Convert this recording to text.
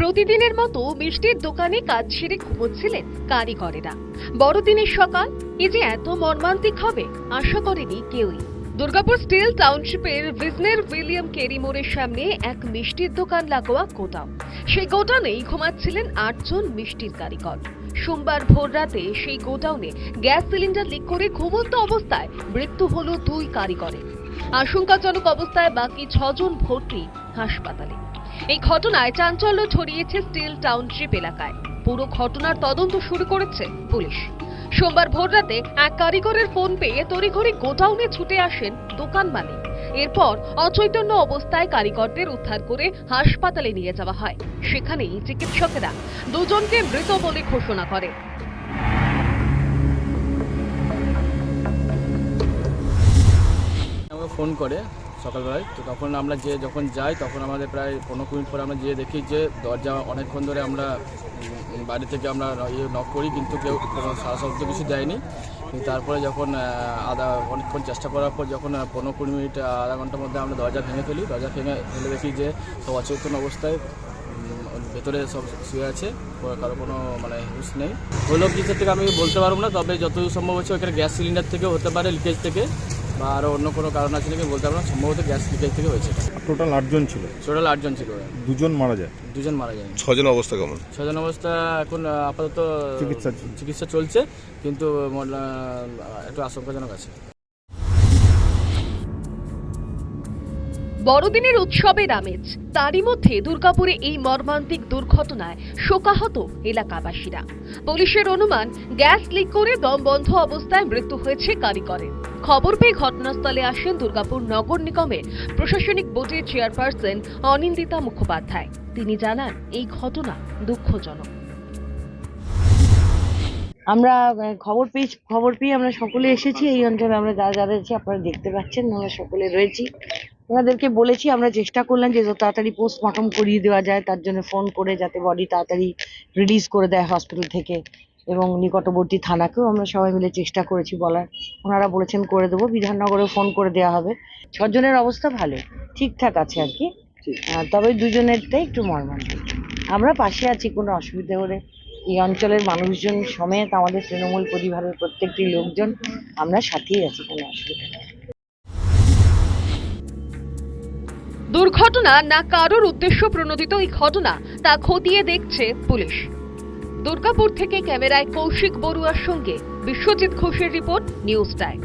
প্রতিদিনের মতো মিষ্টির দোকানে কাজ সেরে ঘুমোচ্ছিলেন কারিগরেরা। বড়দিনের সকাল, এ যে এত মর্মান্তিক হবে আশা করেনি কেউই। দুর্গাপুর স্টিল টাউনশিপের ভিজনের উইলিয়াম কেরি মোড়ের সামনে এক মিষ্টির দোকান লাগোয়া গোডাউন। সেই গোডাউনেই ঘুমাচ্ছিলেন 8 জন মিষ্টির কারিগর। সোমবার ভোর রাতে সেই গোডাউনে গ্যাস সিলিন্ডার লিক করে ঘুমন্ত অবস্থায় মৃত্যু হলো 2 কারিগরের। আশঙ্কাজনক অবস্থায় বাকি 6 জন ভর্তি হাসপাতালে। এই ঘটনায় চাঞ্চল্য ছড়িয়েছে স্টিল টাউনশিপ এলাকায়। পুরো ঘটনার তদন্ত শুরু করেছে পুলিশ। সোমবার ভোররাতে এক কারিগরের ফোন পেয়ে তড়িঘড়ি গোডাউনে ছুটে আসেন দোকান মালিক। এরপর অচৈতন্য অবস্থায় কারিগরদের উদ্ধার করে হাসপাতালে নিয়ে যাওয়া হয়। সেখানেই চিকিৎসকেরা 2 জনকে মৃত বলে ঘোষণা করে। আমাকে ফোন করে সকালবেলায়, তো তখন আমরা যখন যাই তখন আমাদের প্রায় 15 মিনিট পরে আমরা যেয়ে দেখি যে দরজা অনেকক্ষণ ধরে আমরা বাড়ি থেকে আমরা নক করি, কিন্তু কেউ কোনো সারা শব্দ কিছু দেয়নি। তারপরে যখন অনেকক্ষণ চেষ্টা করার পর যখন 15-20 মিনিট আধা ঘন্টার মধ্যে আমরা দরজা ভেঙে ফেলে দেখি যে সব অচেতন অবস্থায় ভেতরে সব শুয়ে আছে, কারো কোনো হুঁশ নেই। হলো কিসের থেকে আমি বলতে পারবো না, তবে যতদূর সম্ভব হচ্ছে ওখানে গ্যাস সিলিন্ডার থেকেও হতে পারে, লিকেজ থেকে, বা আরও অন্য কোনো কারণ আছে নাকি বলতে পারবো না। সম্ভবত গ্যাস লিকেজ থেকে হয়েছে। টোটাল 8 জন ছিল। টোটাল 8 জন ছিল। 2 জন মারা যায়। 2 জন মারা যায়। 6 জন অবস্থা কেমন? 6 জন অবস্থা এখন আপাতত চিকিৎসা চলছে, কিন্তু একটু আশঙ্কাজনক আছে। বড়দিনের উৎসবের আমেজ, তারই মধ্যে দুর্গাপুরে এই মর্মান্তিক দুর্ঘটনায় শোকাহত এলাকাবাসীরা। পুলিশের অনুমান, গ্যাস লিক করে দম বন্ধ অবস্থায় মৃত্যু হয়েছে কারিগরের। খবর পেয়ে ঘটনাস্থলে আসেন দুর্গাপুর নগর নিগমের প্রশাসনিক বোর্ডের চেয়ারপারসন অনিন্দিতা মুখোপাধ্যায়। তিনি জানান, এই ঘটনা দুঃখজনক। আমরা খবর পেয়ে আমরা সকলে এসেছি এই অঞ্চলে। আমরা যারা এসেছি আপনারা দেখতে পাচ্ছেন, আমরা সকলে রয়েছি। ওনাদেরকে বলেছি, আমরা চেষ্টা করলাম যে যত তাড়াতাড়ি পোস্টমর্টম করিয়ে দেওয়া যায়, তার জন্য ফোন করে যাতে বডি তাড়াতাড়ি রিলিজ করে দেয় হসপিটাল থেকে, এবং নিকটবর্তী থানাকেও আমরা সবাই মিলে চেষ্টা করেছি বলার। ওনারা বলেছেন করে দেবো, বিধাননগরে ফোন করে দেওয়া হবে। 6 জনের অবস্থা ভালো, ঠিকঠাক আছে আর কি। তবে 2 জনেরটাই একটু মর্মান্তিক। আমরা পাশে আছি, কোনো অসুবিধা হলে এই অঞ্চলের মানুষজন সমেত আমাদের তৃণমূল পরিবারের প্রত্যেকটি লোকজন আমরা সাথেই আছি, কোনো অসুবিধা নেই। দুর্ঘটনা না কারোর উদ্দেশ্য প্রণোদিত এই ঘটনা, তা খতিয়ে দেখছে পুলিশ। দুর্গাপুর থেকে ক্যামেরায় কৌশিক বড়ুয়ার সঙ্গে বিশ্বজিৎ ঘোষের রিপোর্ট, নিউজ টাইম।